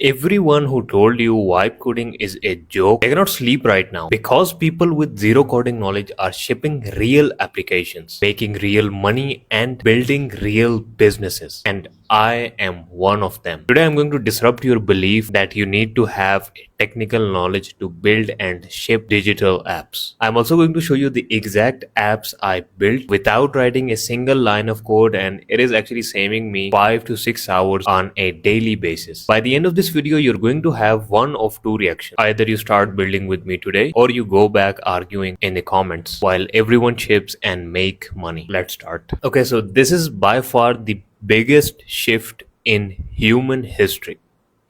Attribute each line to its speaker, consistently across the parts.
Speaker 1: Everyone who told you vibe coding is a joke, they cannot sleep right now because people with zero coding knowledge are shipping real applications, making real money, and building real businesses. And I am one of them. Today, I'm going to disrupt your belief that you need to have technical knowledge to build and ship digital apps. I'm also going to show you the exact apps I built without writing a single line of code, and it is actually saving me 5 to 6 hours on a daily basis. By the end of this video, you're going to have one of two reactions. Either you start building with me today, or you go back arguing in the comments while everyone ships and make money. Let's start. Okay, so this is by far the biggest shift in human history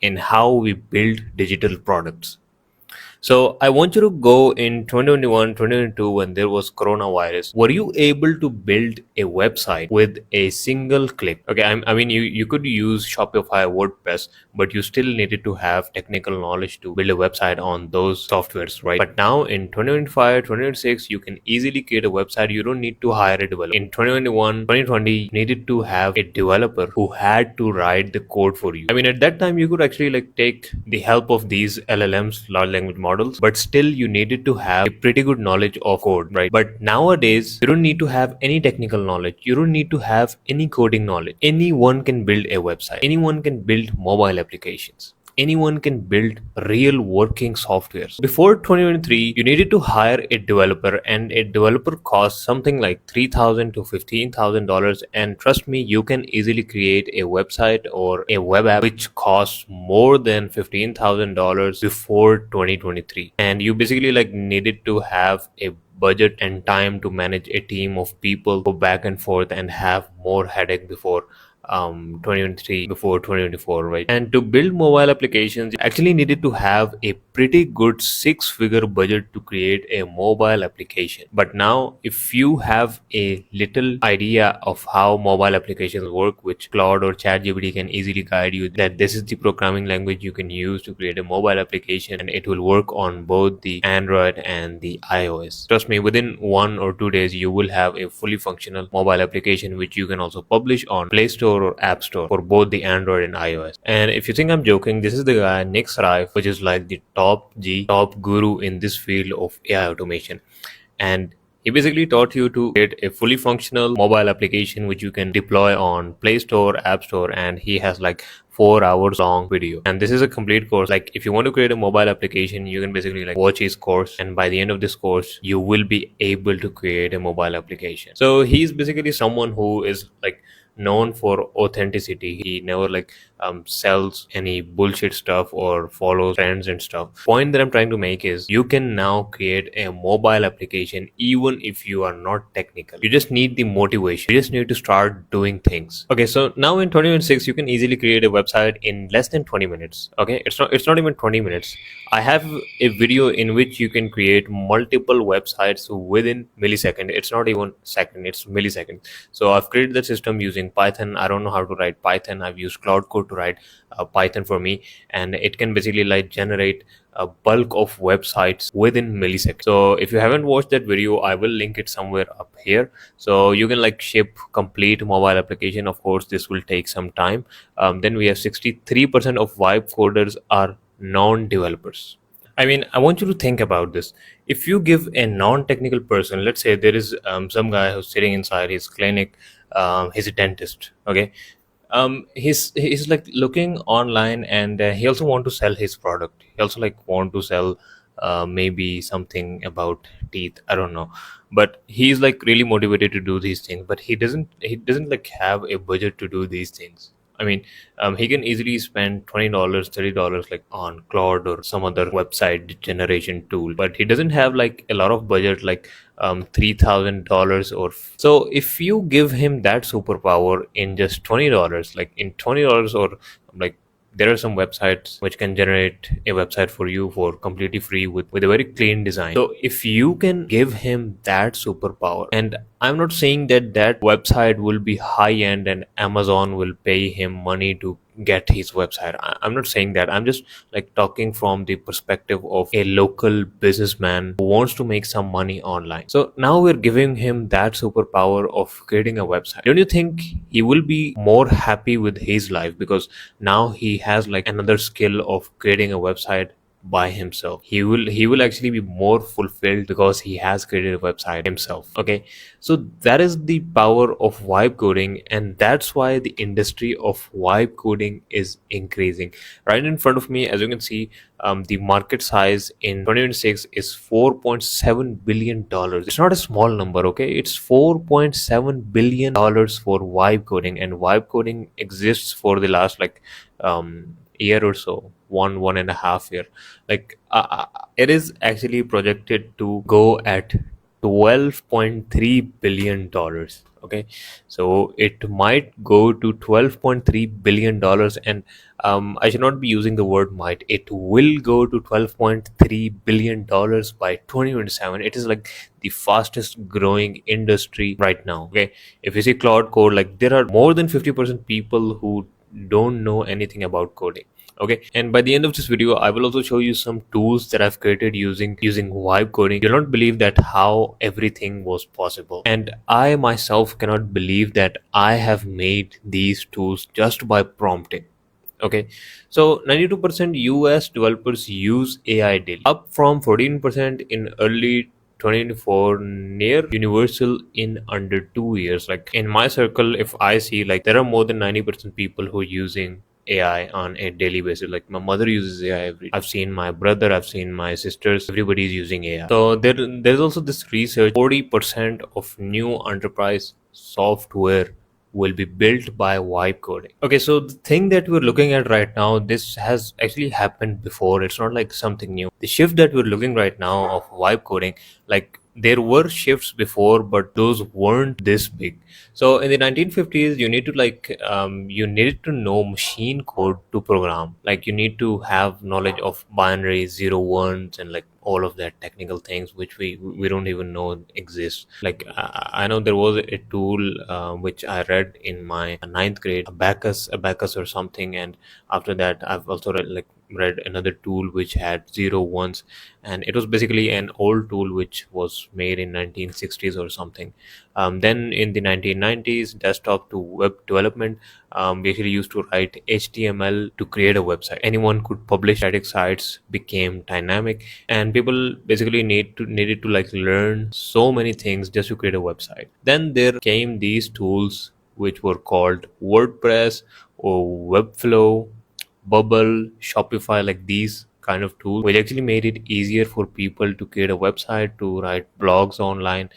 Speaker 1: in how we build digital products. So I want you to go in 2021, 2022 when there was coronavirus. Were you able to build a website with a single click? Okay, I mean you could use Shopify, WordPress, but you still needed to have technical knowledge to build a website on those softwares, right? But now in 2025, 2026, you can easily create a website. You don't need to hire a developer. In 2021, 2020, you needed to have a developer who had to write the code for you. I mean, at that time, you could actually like take the help of these LLMs, large language models, but still you needed to have a pretty good knowledge of code, right? But nowadays, you don't need to have any technical knowledge. You don't need to have any coding knowledge. Anyone can build a website. Anyone can build mobile applications. Anyone can build real working softwares. Before 2023, you needed to hire a developer, and a developer costs something like $3,000 to $15,000. And trust me, you can easily create a website or a web app which costs more than $15,000 before 2023. And you basically like needed to have a budget and time to manage a team of people, go back and forth and have more headache before 2023, before 2024, right? And to build mobile applications, you actually needed to have a pretty good six-figure budget to create a mobile application. But now, if you have a little idea of how mobile applications work, which Claude or ChatGPT can easily guide you, that this is the programming language you can use to create a mobile application, and it will work on both the Android and the iOS. Trust me, within 1 or 2 days, you will have a fully functional mobile application which you can also publish on Play Store or App Store for both the Android and iOS. And if you think I'm joking, this is the guy Nick Srive, which is like the top guru in this field of AI automation. And he basically taught you to create a fully functional mobile application which you can deploy on Play Store, App Store, and he has like 4 hours long video. And this is a complete course. Like if you want to create a mobile application, you can basically like watch his course, and by the end of this course, you will be able to create a mobile application. So he's basically someone who is like known for authenticity. He never like sells any bullshit stuff or follows trends and stuff. Point that I'm trying to make is you can now create a mobile application even if you are not technical. You just need the motivation. You just need to start doing things. Okay, so now in 2026 you can easily create a website in less than 20 minutes. Okay, it's not even 20 minutes. I have a video in which you can create multiple websites within millisecond. It's not even second, it's millisecond. So I've created the system using Python. I don't know how to write Python. I've used Cloud Code to write Python for me, and it can basically like generate a bulk of websites within milliseconds. So if you haven't watched that video, I will link it somewhere up here, so you can like ship complete mobile application. Of course, this will take some time. Then we have 63% of vibe coders are non-developers. I mean, I want you to think about this. If you give a non-technical person, let's say there is some guy who's sitting inside his clinic, he's a dentist, okay? He's like looking online, and he also want to sell his product. He also like want to sell maybe something about teeth. I don't know, but he's like really motivated to do these things. But he doesn't like have a budget to do these things. I mean, he can easily spend $20, $30 like on Claude or some other website generation tool, but he doesn't have like a lot of budget, like $3,000 or so. If you give him that superpower in just $20, like in $20, or like there are some websites which can generate a website for you for completely free with a very clean design. So if you can give him that superpower, and I'm not saying that that website will be high end and Amazon will pay him money to get his website. I'm not saying that. I'm just like talking from the perspective of a local businessman who wants to make some money online. So now we're giving him that superpower of creating a website. Don't you think he will be more happy with his life because now he has like another skill of creating a website by himself? He will actually be more fulfilled because he has created a website himself. Okay, so that is the power of vibe coding, and that's why the industry of vibe coding is increasing. Right in front of me, as you can see, the market size in 2026 is $4.7 billion. It's not a small number, okay? It's $4.7 billion for vibe coding, and vibe coding exists for the last like year or so, one and a half year. Like it is actually projected to go at $12.3 billion. Okay, so it might go to $12.3 billion, and I should not be using the word might. It will go to $12.3 billion by 2027. It is like the fastest growing industry right now. Okay, if you see cloud code, like there are more than 50% people who don't know anything about coding. Okay, and by the end of this video I will also show you some tools that I've created using vibe coding. You'll not believe that how everything was possible, and I myself cannot believe that I have made these tools just by prompting. Okay, so 92% US developers use AI daily, up from 14% in early 2024, near universal in under 2 years. Like in my circle, if I see, like there are more than 90% people who are using AI on a daily basis. Like my mother uses AI every. I've seen my brother, I've seen my sisters. Everybody is using AI. So there's also this research. 40% of new enterprise software will be built by vibe coding. Okay, so the thing that we're looking at right now, this has actually happened before. It's not like something new. The shift that we're looking right now of vibe coding, like there were shifts before, but those weren't this big. So in the 1950s, you need to you needed to know machine code to program. Like you need to have knowledge of binary zero ones and like all of that technical things which we don't even know exist. Like I know there was a tool which I read in my ninth grade, abacus or something, and after that I've also read another tool which had zero ones, and it was basically an old tool which was made in 1960s or something. Then in the 1990s, desktop to web development, we actually used to write HTML to create a website. Anyone could publish. Static sites became dynamic, and people basically needed to like learn so many things just to create a website. Then there came these tools which were called WordPress or Webflow, Bubble, Shopify, like these kind of tools, which actually made it easier for people to create a website, to write blogs online,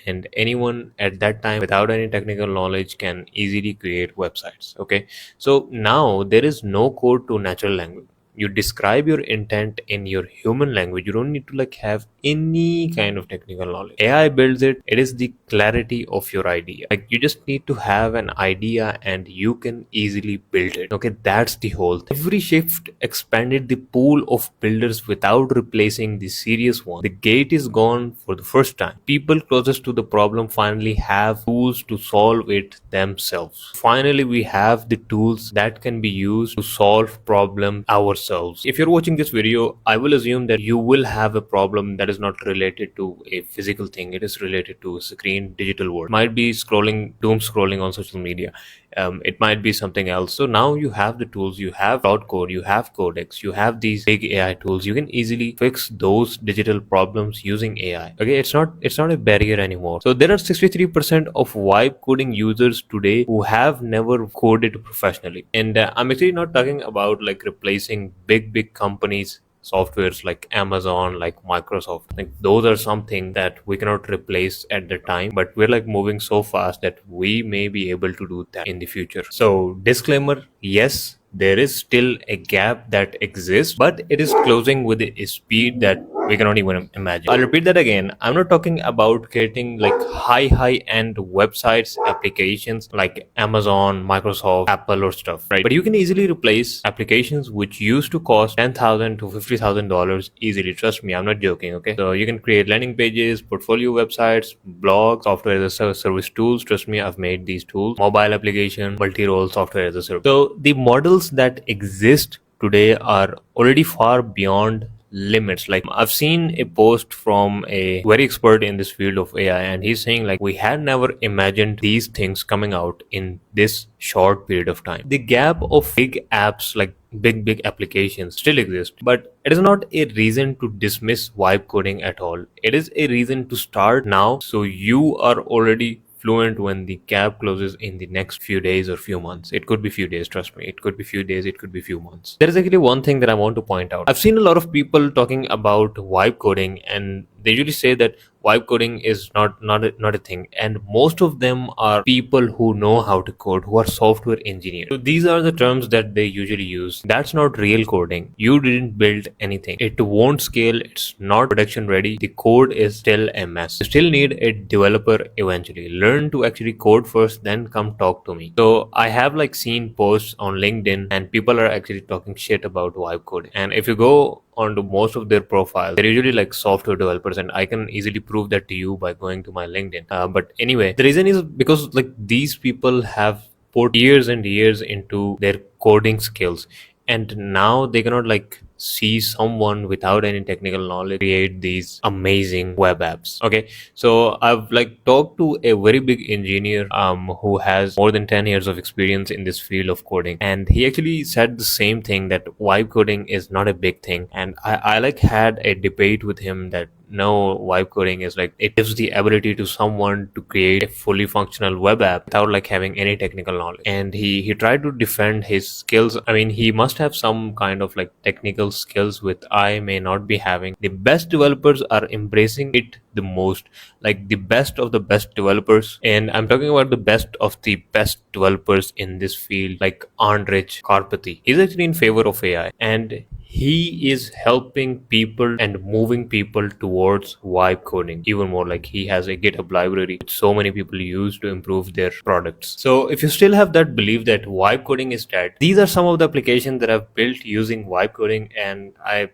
Speaker 1: and anyone at that time without any technical knowledge can easily create websites. Okay, so now there is no code to natural language. You describe your intent in your human language. You don't need to like have any kind of technical knowledge. AI builds it. It is the clarity of your idea. Like you just need to have an idea and you can easily build it. Okay, that's the whole thing. Every shift expanded the pool of builders without replacing the serious one. The gate is gone for the first time. People closest to the problem finally have tools to solve it themselves. Finally, we have the tools that can be used to solve problems ourselves. If you're watching this video, I will assume that you will have a problem that is not related to a physical thing. It is related to a screen digital world. Might be scrolling, doom scrolling on social media. It might be something else. So now you have the tools, you have cloud code, you have codex, you have these big AI tools. You can easily fix those digital problems using AI. Okay, it's not a barrier anymore. So there are 63% of vibe coding users today who have never coded professionally. And I'm actually not talking about like replacing big companies softwares like Amazon, like Microsoft. Like those are something that we cannot replace at the time, but we're like moving so fast that we may be able to do that in the future. So disclaimer, yes, there is still a gap that exists, but it is closing with a speed that we cannot even imagine. I'll repeat that again. I'm not talking about creating like high end websites, applications like Amazon, Microsoft, Apple, or stuff, right? But you can easily replace applications which used to cost $10,000 to $50,000 easily. Trust me, I'm not joking. Okay, so you can create landing pages, portfolio websites, blogs, software as a service tools. Trust me, I've made these tools, mobile application, multi-role software as a service. So the models that exist today are already far beyond limits. Like I've seen a post from a very expert in this field of AI, and he's saying like we had never imagined these things coming out in this short period of time. The gap of big apps, like big applications, still exists, but it is not a reason to dismiss vibe coding at all. It is a reason to start now, so you are already fluent when the gap closes in the next few days or few months. It could be few days, trust me. It could be few days, it could be few months. There is actually one thing that I want to point out. I've seen a lot of people talking about vibe coding, and they usually say that vibe coding is not a thing, and most of them are people who know how to code, who are software engineers. So these are the terms that they usually use. That's not real coding. You didn't build anything. It won't scale. It's not production ready. The code is still a mess. You still need a developer eventually. Learn to actually code first, then come talk to me. So I have like seen posts on LinkedIn, and people are actually talking shit about vibe coding. And if you go onto most of their profiles, they're usually like software developers, and I can easily prove that to you by going to my LinkedIn. But anyway, the reason is because like these people have put years and years into their coding skills, and now they cannot like see someone without any technical knowledge create these amazing web apps. Okay, so I've like talked to a very big engineer who has more than 10 years of experience in this field of coding, and he actually said the same thing, that vibe coding is not a big thing. And I like had a debate with him that no, vibe coding is like it gives the ability to someone to create a fully functional web app without like having any technical knowledge. And he tried to defend his skills. I mean, he must have some kind of like technical skills which I may not be having. The best developers are embracing it the most, like the best of the best developers. And I'm talking about the best of the best developers in this field, like Andrej Karpathy. He's actually in favor of AI, and he is helping people and moving people towards vibe coding even more. Like he has a GitHub library which so many people use to improve their products. So if you still have that belief that vibe coding is dead, these are some of the applications that I've built using vibe coding, and I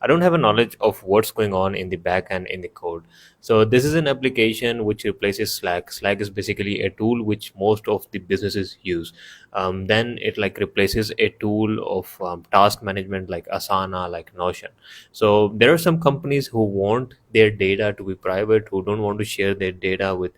Speaker 1: don't have a knowledge of what's going on in the back end in the code. So this is an application which replaces Slack. Slack is basically a tool which most of the businesses use. Then it like replaces a tool of task management like Asana, like Notion. So there are some companies who want their data to be private, who don't want to share their data with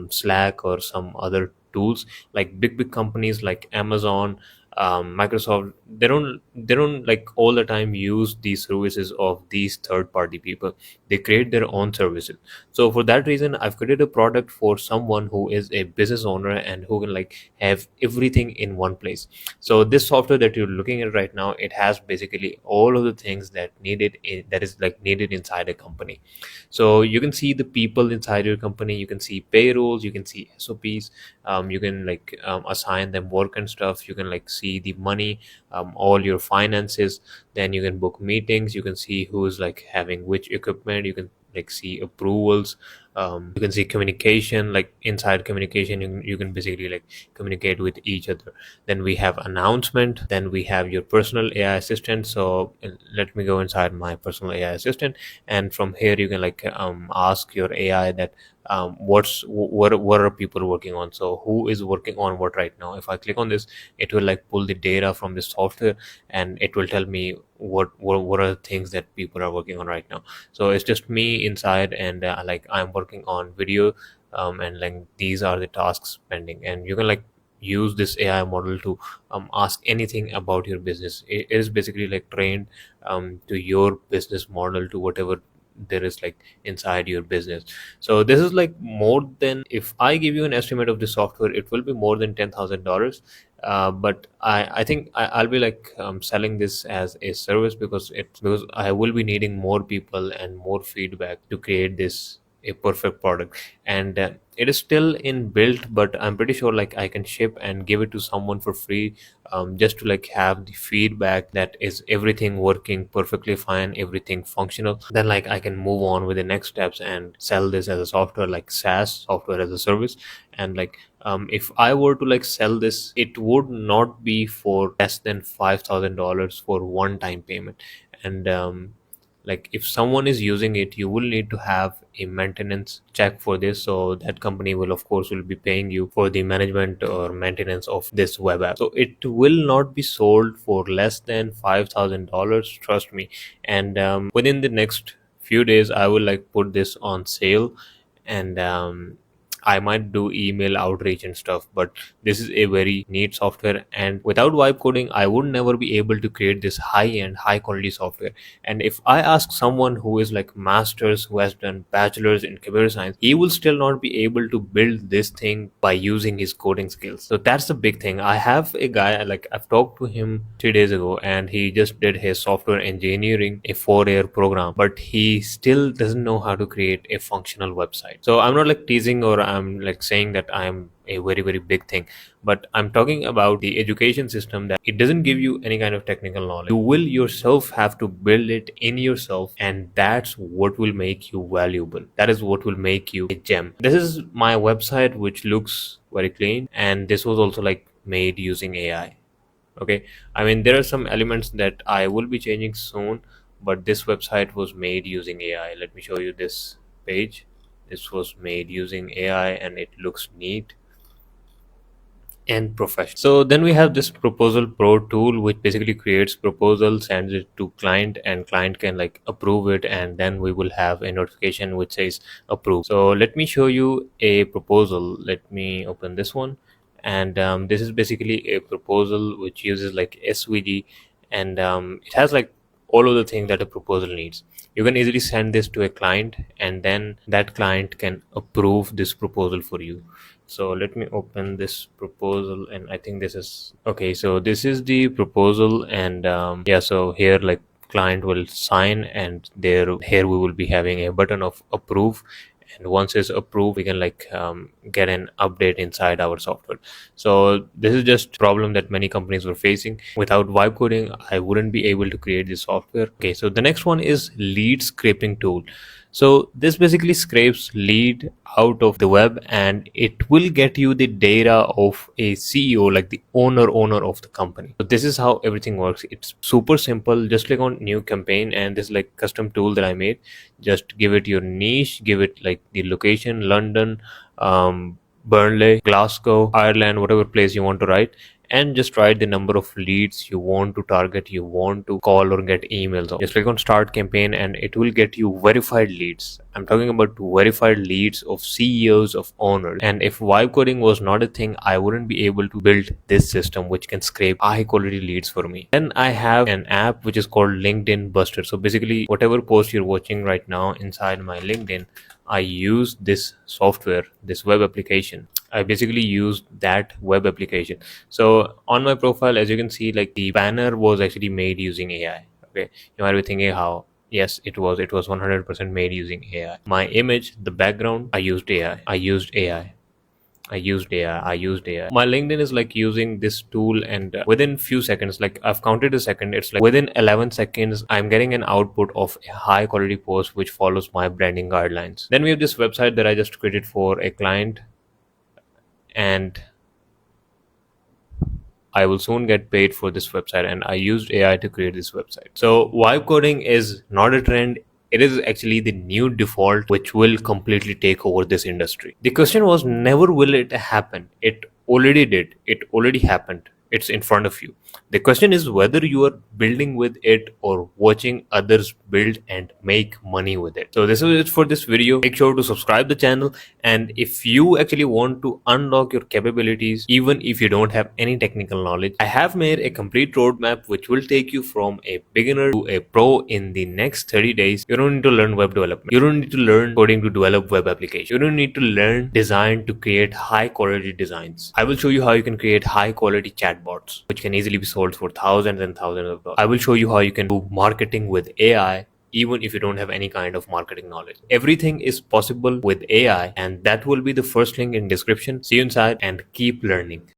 Speaker 1: Slack or some other tools. Like big companies like Amazon, Microsoft, they don't like all the time use these services of these third party people. They create their own services. So for that reason, I've created a product for someone who is a business owner and who can like have everything in one place. So this software that you're looking at right now, it has basically all of the things that is like needed inside a company. So you can see the people inside your company, you can see payrolls, you can see SOPs, you can like assign them work and stuff, you can like see the money, all your finances. Then you can book meetings, you can see who's like having which equipment, you can like see approvals, you can see communication, like inside communication you can basically like communicate with each other. Then we have announcement, then we have your personal AI assistant. So let me go inside my personal AI assistant, and from here you can like ask your AI that what are people working on, so who is working on what right now. If I click on this, it will like pull the data from the software, and it will tell me what are the things that people are working on right now. So it's just me inside, and like I'm working on video, and like these are the tasks pending. And you can like use this AI model to ask anything about your business. It is basically like trained to your business model, to whatever there is like inside your business. So this is like more than, if I give you an estimate of the software, it will be more than $10,000. But I think I'll be like selling this as a service, because I will be needing more people and more feedback to create this a perfect product. And it is still in built, but I'm pretty sure like I can ship and give it to someone for free, just to like have the feedback that is everything working perfectly fine, everything functional. Then like I can move on with the next steps and sell this as a software, like SaaS, software as a service. And like if I were to like sell this, it would not be for less than $5,000 for one time payment. And like if someone is using it, you will need to have a maintenance check for this, so that company will of course will be paying you for the management or maintenance of this web app. So it will not be sold for less than $5,000, trust me. And within the next few days I will like put this on sale. And I might do email outreach and stuff, but this is a very neat software, and without vibe coding I would never be able to create this high end high quality software. And if I ask someone who is like masters, who has done bachelor's in computer science, he will still not be able to build this thing by using his coding skills. So that's the big thing. I have a guy, like I've talked to him 3 days ago, and he just did his software engineering, a 4 year program, but he still doesn't know how to create a functional website. So I'm not like teasing, or I'm like saying that I'm a very very big thing, but I'm talking about the education system, that it doesn't give you any kind of technical knowledge. You will yourself have to build it in yourself, and that's what will make you valuable. That is what will make you a gem. This is my website, which looks very clean, and this was also like made using AI. Okay, I mean there are some elements that I will be changing soon, but this website was made using AI. Let me show you this page. This was made using AI and it looks neat and professional. So then we have this proposal pro tool, which basically creates proposals, sends it to client, and client can like approve it, and then we will have a notification which says approve. So let me show you a proposal. Let me open this one. And this is basically a proposal which uses like SVG, and it has like all of the things that a proposal needs. You can easily send this to a client, and then that client can approve this proposal for you. So let me open this proposal, and I think this is okay. So this is the proposal, and yeah, so here like client will sign, and there here we will be having a button of approve. And once it's approved, we can like get an update inside our software. So this is just problem that many companies were facing. Without vibe coding, I wouldn't be able to create this software. Okay, so the next one is lead scraping tool. So this basically scrapes lead out of the web, and it will get you the data of a CEO, like the owner of the company. So this is how everything works. It's super simple. Just click on new campaign, and this like custom tool that I made. Just give it your niche, give it like the location, London, Burnley, Glasgow, Ireland, whatever place you want to write, and just write the number of leads you want to target, you want to call or get emails. Just click on start campaign, and it will get you verified leads. I'm talking about verified leads of CEOs, of owners. And if vibe coding was not a thing, I wouldn't be able to build this system which can scrape high quality leads for me. Then I have an app which is called LinkedIn Buster. So basically whatever post you're watching right now inside my LinkedIn, I use this software, this web application. I basically used that web application. So on my profile, as you can see, like the banner was actually made using AI. Okay, you might be thinking how. Yes, it was. It was 100% made using AI. My image, the background, I used AI. I used AI. I used AI. I used AI. My LinkedIn is like using this tool, and within few seconds, like I've counted a second, it's like within 11 seconds, I'm getting an output of a high quality post which follows my branding guidelines. Then we have this website that I just created for a client, and I will soon get paid for this website, and I used AI to create this website. So vibe coding is not a trend. It is actually the new default which will completely take over this industry. The question was never will it happen. It already did. It already happened. It's in front of you. The question is whether you are building with it or watching others build and make money with it. So this is it for this video. Make sure to subscribe the channel, and if you actually want to unlock your capabilities, even if you don't have any technical knowledge, I have made a complete roadmap which will take you from a beginner to a pro in the next 30 days. You don't need to learn web development. You don't need to learn coding to develop web applications. You don't need to learn design to create high quality designs. I will show you how you can create high quality chatbots which can easily be sold for thousands and thousands of dollars. I will show you how you can do marketing with AI even if you don't have any kind of marketing knowledge. Everything is possible with AI, and that will be the first link in description. See you inside and keep learning.